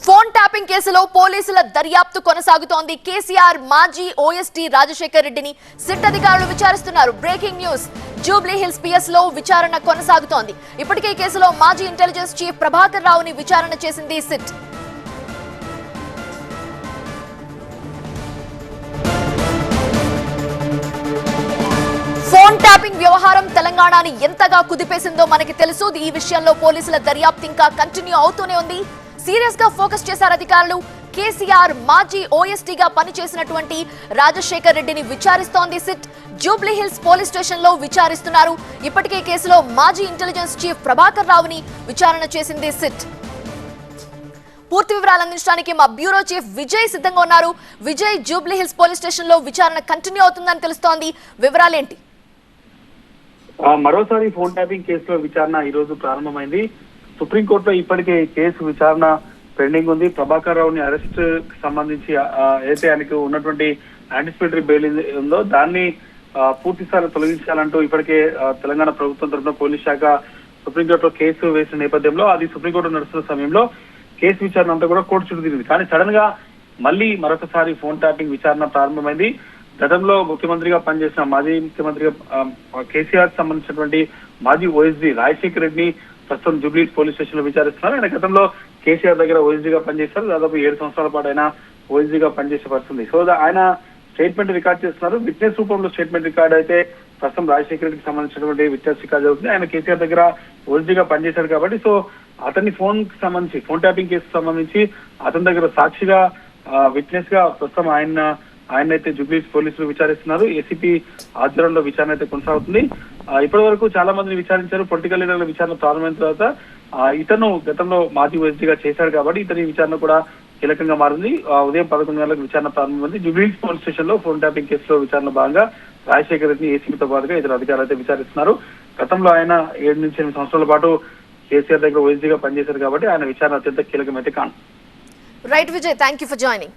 Phone tapping కేసులో పోలీసుల దర్యాప్తు కొనసాగుతోంది. కేసీఆర్ మాజీ ఓఎస్టీ రాజశేఖర్ రెడ్డిని సిట్ అధికారులు విచారిస్తున్నారు. Breaking news, Jubilee Hills PS లో విచారణ కొనసాగుతోంది. ఇప్పటికే కేసులో మాజీ ఇంటెలిజెన్స్ చీఫ్ ప్రభాకర్ రావుని విచారణ చేసింది సిట్. ఫోన్ ట్యాపింగ్ వ్యవహారం తెలంగాణని ఎంతగా కుదిపేసిందో మనకి తెలుసు. ఈ విషయంలో పోలీసుల దర్యాప్తు ఇంకా కంటిన్యూ అవుతూనే ఉంది. సీరియస్ గా ఫోకస్ చేశారు అధికారులు. కేసీఆర్ మాజీ ఓఎస్టీగా పనిచేసినటువంటి రాజశేఖర్ రెడ్డిని విచారిస్తోంది SIT. Jubilee Hills police station లో విచారిస్తున్నారు. ఇప్పటికే కేసులో మాజీ ఇంటెలిజెన్స్ చీఫ్ ప్రభాకర్ రావుని విచారణ చేసింది సిట్. పూర్తి వివరాలు అందించడానికి మా బ్యూరో చీఫ్ విజయ్ సిద్ధంగా ఉన్నారు. Vijay, Jubilee Hills police station లో విచారణ కంటిన్యూ అవుతుందని తెలుస్తోంది, వివరాలేంటి? మరోసారి ఫోన్ ట్యాపింగ్ కేసులో విచారణ ఈ రోజు ప్రారంభమైంది. సుప్రీంకోర్టులో ఇప్పటికే కేసు విచారణ పెండింగ్ ఉంది. ప్రభాకర్ రావుని అరెస్ట్ సంబంధించి అయితే ఆయనకు ఉన్నటువంటి యాంటిసిపేటరీ బెయిల్ ఉందో దాన్ని పూర్తి స్థాయిలో తొలగించాలంటూ ఇప్పటికే తెలంగాణ ప్రభుత్వం తరఫున పోలీస్ శాఖ సుప్రీంకోర్టులో కేసు వేసిన నేపథ్యంలో అది సుప్రీంకోర్టు నడుస్తున్న సమయంలో కేసు విచారణ అంతా కూడా కోర్టు చుట్టూ తిరిగింది. కానీ సడన్ గా మళ్ళీ మరొకసారి ఫోన్ ట్యాపింగ్ విచారణ ప్రారంభమైంది. గతంలో ముఖ్యమంత్రిగా పనిచేసిన మాజీ ముఖ్యమంత్రిగా కేసీఆర్ సంబంధించినటువంటి మాజీ ఓఎస్డీ రాజశేఖర్ రెడ్డిని ప్రస్తుతం జూబ్లీ పోలీస్ స్టేషన్ లో విచారిస్తున్నారు. ఆయన గతంలో కేసీఆర్ దగ్గర ఓఎస్డీగా పనిచేస్తారు. దాదాపు 7 సంవత్సరాల పాటు ఆయన ఓఎస్డీగా పనిచేసే పరిస్థితుంది. సో ఆయన స్టేట్మెంట్ రికార్డ్ చేస్తున్నారు. విట్నెస్ రూపంలో స్టేట్మెంట్ రికార్డ్ అయితే ప్రస్తుతం రాజశేఖర్ రెడ్డికి సంబంధించినటువంటి విట్నెస్ రికార్డ్ అవుతుంది. ఆయన కేసీఆర్ దగ్గర ఓఎస్డీగా పనిచేశారు కాబట్టి సో అతని ఫోన్ కి సంబంధించి ఫోన్ ట్యాపింగ్ కేసు సంబంధించి అతని దగ్గర సాక్షిగా విట్నెస్ గా ప్రస్తుతం ఆయన అయితే జూబ్లీ పోలీసులు విచారిస్తున్నారు. ఏసీపీ ఆధ్వర్యంలో విచారణ అయితే కొనసాగుతుంది. ఇప్పటి వరకు చాలా మందిని విచారించారు. పొలిటికల్ లీడర్ల విచారణ ప్రారంభమైన తర్వాత ఇతను గతంలో మాజీ ఓఎస్డీగా చేశారు కాబట్టి ఇతని విచారణ కూడా కీలకంగా మారింది. ఉదయం 11 గంటలకు విచారణ ప్రారంభమైంది. జూబ్లీ పోలీస్ స్టేషన్ లో ఫోన్ ట్యాపింగ్ కేసులో విచారణ భాగంగా రాజశేఖర్ రెడ్డిని ఏసీపీతో పాటుగా ఇతర అధికారులు అయితే విచారిస్తున్నారు. గతంలో ఆయన 7 నుంచి 8 సంవత్సరాల పాటు కేసీఆర్ దగ్గర ఓఎస్డీగా పనిచేశారు కాబట్టి ఆయన విచారణ అత్యంత కీలకమైతే కాను. Right Vijay, thank you for joining.